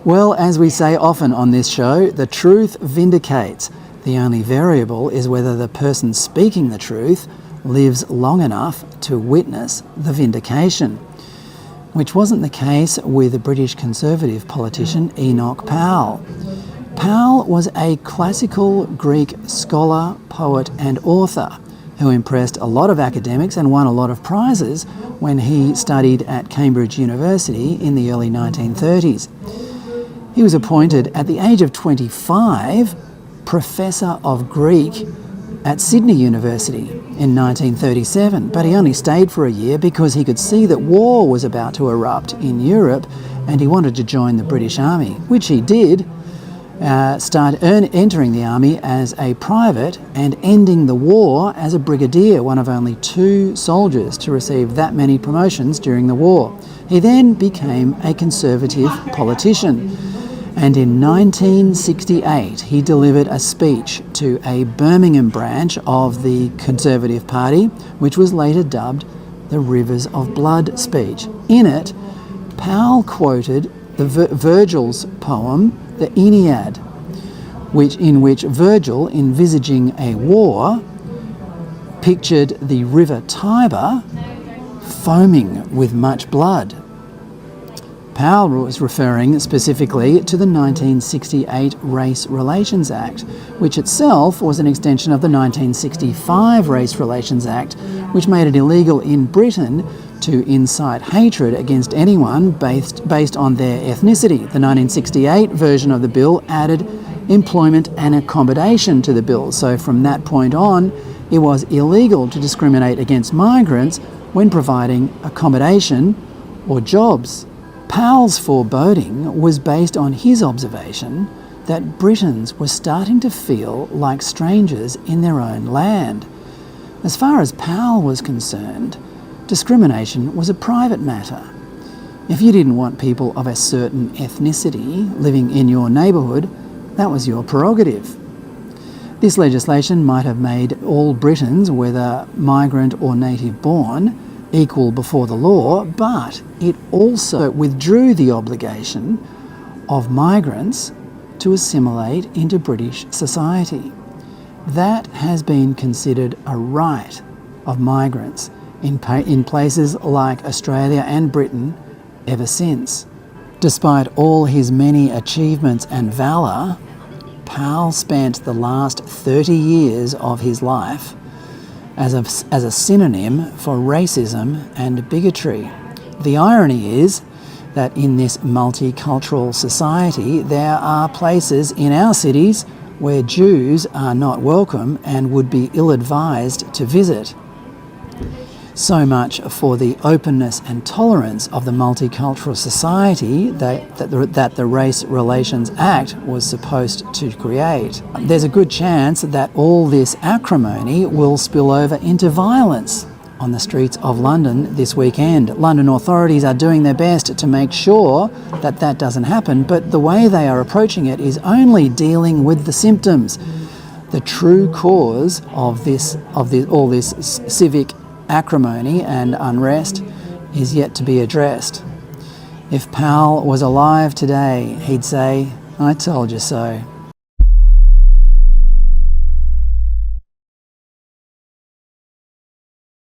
Well, as we say often on this show, the truth vindicates. The only variable is whether the person speaking the truth lives long enough to witness the vindication, which wasn't the case with the British Conservative politician Enoch Powell. Powell was a classical Greek scholar, poet and author who impressed a lot of academics and won a lot of prizes when he studied at Cambridge University in the early 1930s. He was appointed at the age of 25 Professor of Greek at Sydney University in 1937, but he only stayed for a year because he could see that war was about to erupt in Europe and he wanted to join the British Army, which he did, entering the army as a private and ending the war as a brigadier, one of only 2 soldiers to receive that many promotions during the war. He then became a Conservative politician. And in 1968, he delivered a speech to a Birmingham branch of the Conservative Party, which was later dubbed the Rivers of Blood speech. In it, Powell quoted Virgil's poem, the Aeneid, in which Virgil, envisaging a war, pictured the river Tiber foaming with much blood. Powell was referring specifically to the 1968 Race Relations Act, which itself was an extension of the 1965 Race Relations Act, which made it illegal in Britain to incite hatred against anyone based on their ethnicity. The 1968 version of the bill added employment and accommodation to the bill, so from that point on, it was illegal to discriminate against migrants when providing accommodation or jobs. Powell's foreboding was based on his observation that Britons were starting to feel like strangers in their own land. As far as Powell was concerned, discrimination was a private matter. If you didn't want people of a certain ethnicity living in your neighbourhood, that was your prerogative. This legislation might have made all Britons, whether migrant or native born, equal before the law, but it also withdrew the obligation of migrants to assimilate into British society. That has been considered a right of migrants in places like Australia and Britain ever since. Despite all his many achievements and valour, Powell spent the last 30 years of his life as a synonym for racism and bigotry. The irony is that in this multicultural society, there are places in our cities where Jews are not welcome and would be ill-advised to visit. So much for the openness and tolerance of the multicultural society that the Race Relations Act was supposed to create. There's a good chance that all this acrimony will spill over into violence on the streets of London this weekend. London authorities are doing their best to make sure that that doesn't happen, but the way they are approaching it is only dealing with the symptoms. The true cause of all this civic acrimony and unrest is yet to be addressed. If Powell was alive today, he'd say, "I told you so."